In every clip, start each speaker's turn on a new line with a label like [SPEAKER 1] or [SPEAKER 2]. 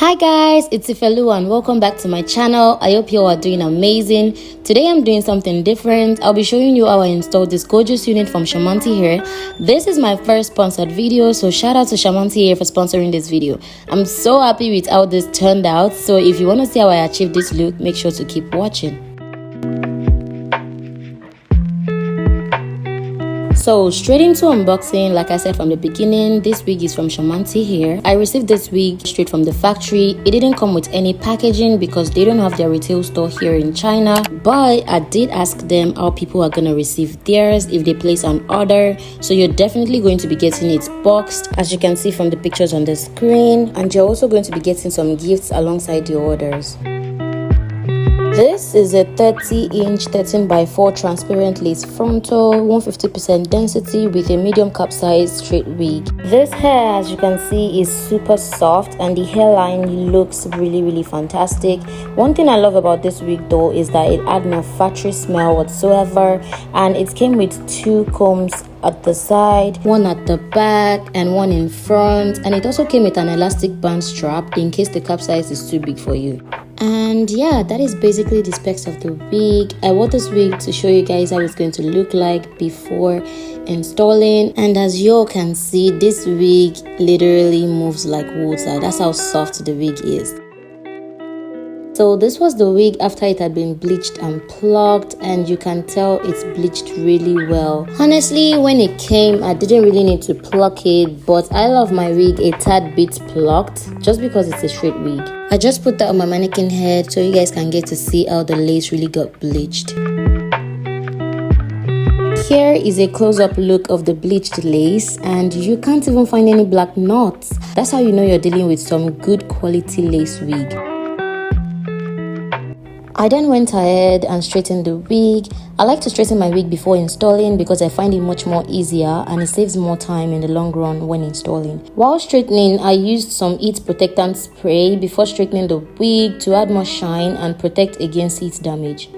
[SPEAKER 1] Hi guys, it's Ifelu and welcome back to my channel. I hope you all are doing amazing. Today I'm doing something different. I'll be showing you how I installed this gorgeous unit from Charmanty Hair. This is my first sponsored video, so shout out to Charmanty Hair for sponsoring this video. I'm so happy with how this turned out, so if you want to see how I achieved this look, make sure to keep watching. So straight into unboxing. Like I said from the beginning, this wig is from Charmanty Hair. I received this wig straight from the factory. It didn't come with any packaging because they don't have their retail store here in China, but I did ask them how people are gonna receive theirs if they place an order. So you're definitely going to be getting it boxed, as you can see from the pictures on the screen, and you're also going to be getting some gifts alongside your orders. This is a 30-inch 13x4 transparent lace frontal, 150% density with a medium cap size straight wig. This hair, as you can see, is super soft and the hairline looks really fantastic. One thing I love about this wig though is that it had no factory smell whatsoever, and it came with two combs at the side, one at the back and one in front, and it also came with an elastic band strap in case the cap size is too big for you. And yeah, that is basically the specs of the wig. I wore this wig to show you guys how it's going to look like before installing, and as you all can see, this wig literally moves like water. That's how soft the wig is. So this was the wig after it had been bleached and plucked, and you can tell it's bleached really well. Honestly, when it came, I didn't really need to pluck it, but I love my wig a tad bit plucked just because it's a straight wig. I just put that on my mannequin head so you guys can get to see how the lace really got bleached. Here is a close-up look of the bleached lace, and you can't even find any black knots. That's how you know you're dealing with some good quality lace wig. I then went ahead and straightened the wig. I like to straighten my wig before installing because I find it much more easier and it saves more time in the long run when installing. While straightening, I used some heat protectant spray before straightening the wig to add more shine and protect against heat damage.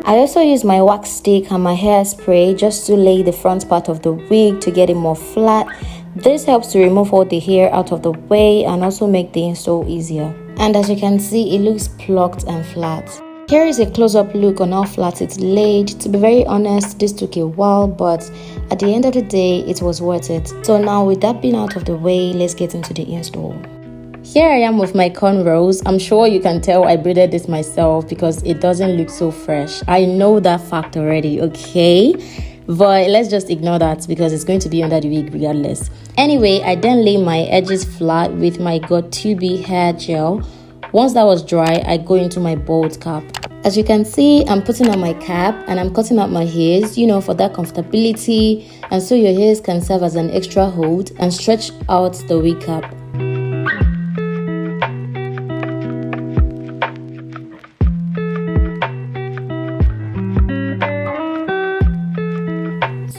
[SPEAKER 1] I also use my wax stick and my hairspray just to lay the front part of the wig to get it more flat. This helps to remove all the hair out of the way and also make the install easier. And as you can see, it looks plucked and flat. Here is a close-up look on how flat it's laid. To be very honest, this took a while, but at the end of the day, it was worth it. So now with that being out of the way, let's get into the install. Here I am with my cornrows. I'm sure you can tell I braided this myself because it doesn't look so fresh. I know that fact already, okay? But let's just ignore that because it's going to be under the wig regardless. Anyway, I then lay my edges flat with my Got2b hair gel. Once that was dry, I go into my bald cap. As you can see, I'm putting on my cap and I'm cutting out my hairs, you know, for that comfortability, and so your hairs can serve as an extra hold and stretch out the wig cap.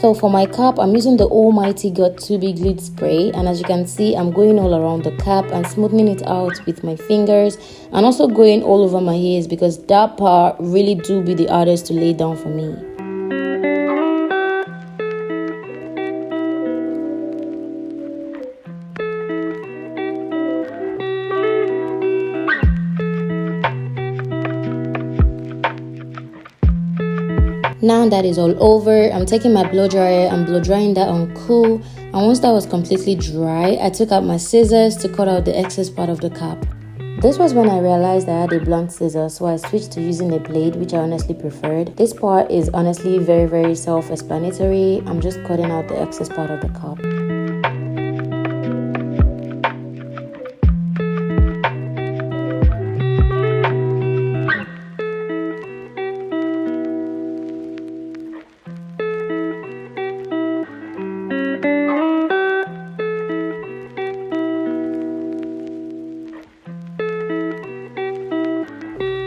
[SPEAKER 1] So for my cap, I'm using the almighty Got2b glue spray, and as you can see, I'm going all around the cap and smoothing it out with my fingers, and also going all over my hairs because that part really do be the hardest to lay down for me. Now that is all over, I'm taking my blow dryer and blow drying that on cool, and once that was completely dry, I took out my scissors to cut out the excess part of the cap. This was when I realized I had a blunt scissor, so I switched to using a blade, which I honestly preferred. This part is honestly very self-explanatory. I'm just cutting out the excess part of the cap.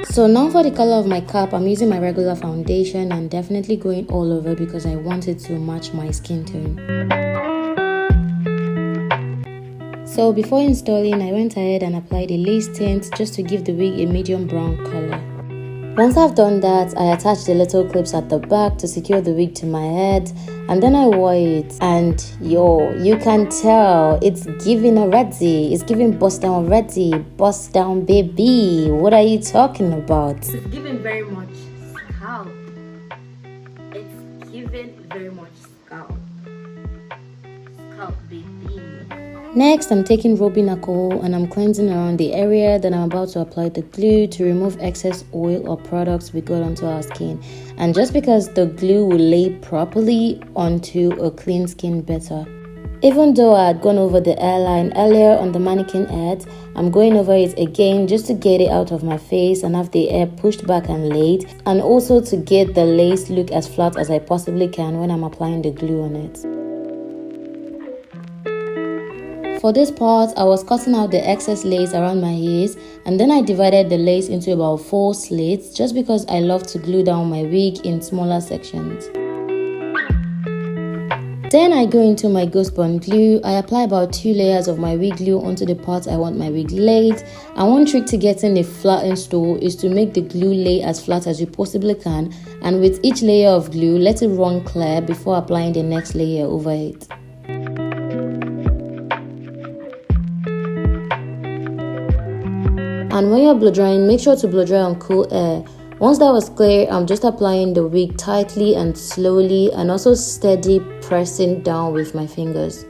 [SPEAKER 1] So now for the color of my cap, I'm using my regular foundation and definitely going all over because I want it to match my skin tone. So before installing, I went ahead and applied a lace tint just to give the wig a medium brown color. Once I've done that, I attached the little clips at the back to secure the wig to my head, and then I wore it, and yo, you can tell it's giving already. It's giving bust down already. Bust down, baby. What are you talking about? It's giving very much scalp. It's giving very much scalp. Scalp, baby. Next, I'm taking rubbing alcohol and I'm cleansing around the area. Then I'm about to apply the glue to remove excess oil or products we got onto our skin. And just because the glue will lay properly onto a clean skin better. Even though I had gone over the hairline earlier on the mannequin head, I'm going over it again just to get it out of my face and have the hair pushed back and laid, and also to get the lace look as flat as I possibly can when I'm applying the glue on it. For this part, I was cutting out the excess lace around my ears, and then I divided the lace into about 4 slits just because I love to glue down my wig in smaller sections. Then I go into my ghost bond glue. I apply about 2 layers of my wig glue onto the part I want my wig laid. And one trick to getting a flat install is to make the glue lay as flat as you possibly can, and with each layer of glue, let it run clear before applying the next layer over it. And when you're blow drying, make sure to blow dry on cool air. Once that was clear, I'm just applying the wig tightly and slowly, and also steady pressing down with my fingers.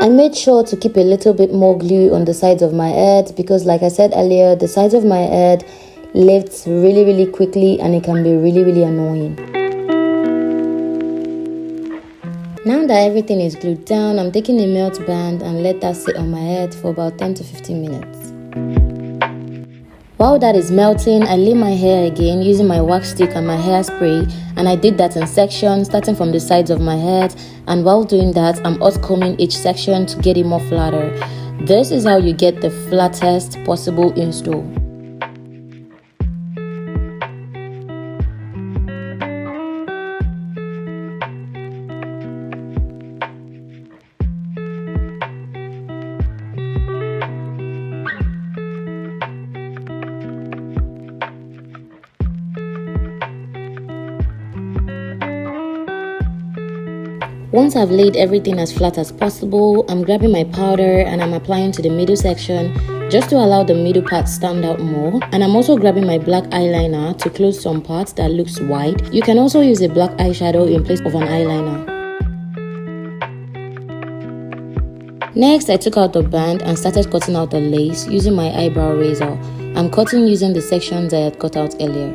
[SPEAKER 1] I made sure to keep a little bit more glue on the sides of my head because, like I said earlier, the sides of my head lifts really quickly and it can be really annoying. Now that everything is glued down, I'm taking a melt band and let that sit on my head for about 10 to 15 minutes. While that is melting, I lay my hair again using my wax stick and my hairspray, and I did that in sections starting from the sides of my head, and while doing that, I'm hot combing each section to get it more flatter. This is how you get the flattest possible install. Once I've laid everything as flat as possible, I'm grabbing my powder and I'm applying to the middle section just to allow the middle part to stand out more. And I'm also grabbing my black eyeliner to close some parts that looks wide. You can also use a black eyeshadow in place of an eyeliner. Next, I took out the band and started cutting out the lace using my eyebrow razor. I'm cutting using the sections I had cut out earlier.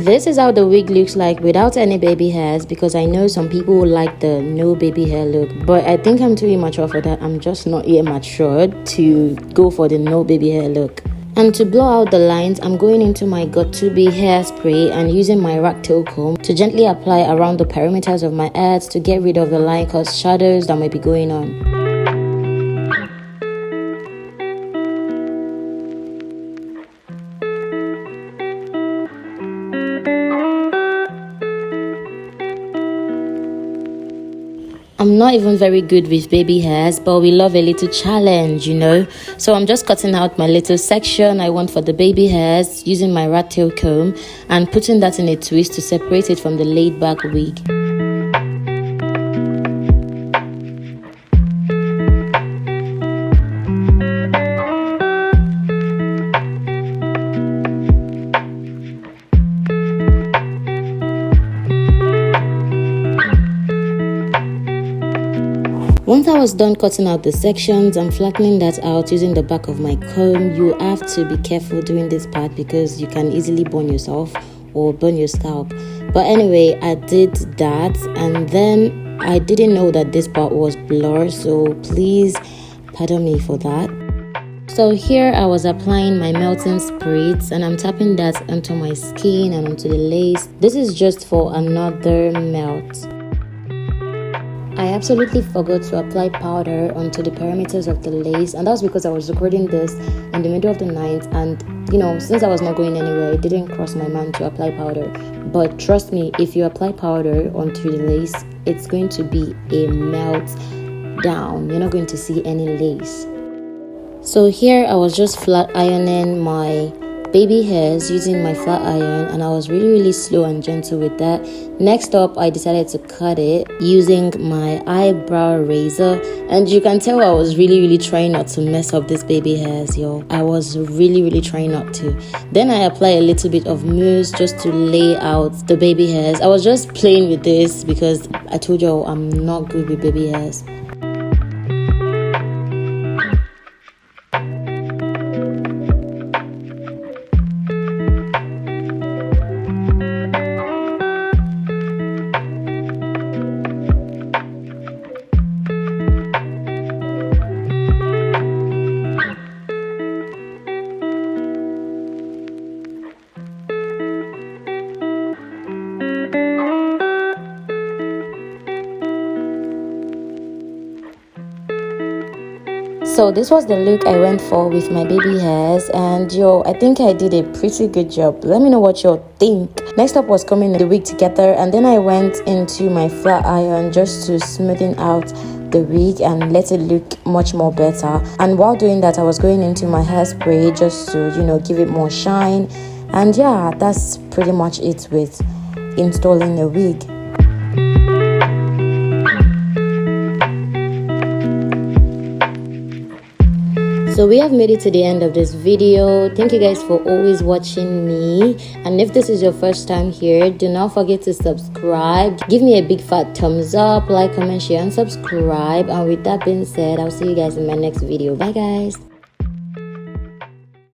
[SPEAKER 1] This is how the wig looks like without any baby hairs, because I know some people like the no baby hair look, but I think I'm too immature for that. I'm just not yet matured to go for the no baby hair look. And to blow out the lines, I'm going into my got2b hairspray and using my rat tail comb to gently apply around the perimeters of my head to get rid of the line caused shadows that might be going on. I'm not even very good with baby hairs, but we love a little challenge, you know. So I'm just cutting out my little section I want for the baby hairs using my rat tail comb and putting that in a twist to separate it from the laid back wig. Once I was done cutting out the sections, I'm flattening that out using the back of my comb. You have to be careful doing this part because you can easily burn yourself or burn your scalp. But anyway, I did that, and then I didn't know that this part was blurred, so please pardon me for that. So here I was applying my melting spritz and I'm tapping that onto my skin and onto the lace. This is just for another melt. I absolutely forgot to apply powder onto the perimeters of the lace, and that was because I was recording this in the middle of the night, and since I was not going anywhere, it didn't cross my mind to apply powder. But trust me, if you apply powder onto the lace, it's going to be a melt down. You're not going to see any lace. So here I was just flat ironing my baby hairs using my flat iron, and I was really slow and gentle with that. Next up, I decided to cut it using my eyebrow razor, and you can tell I was really trying not to mess up this baby hairs, yo. I was really trying not to. Then I apply a little bit of mousse just to lay out the baby hairs. I was just playing with this because I told you I'm not good with baby hairs. So this was the look I went for with my baby hairs, and I think I did a pretty good job. Let me know what you think. Next up was combing the wig together, and then I went into my flat iron just to smoothen out the wig and let it look much more better. And while doing that, I was going into my hairspray just to give it more shine. And yeah, that's pretty much it with installing a wig. So we have made it to the end of this video. Thank you guys for always watching me, and if this is your first time here, do not forget to subscribe. Give me a big fat thumbs up, like, comment, share and subscribe. And with that being said, I'll see you guys in my next video. Bye guys.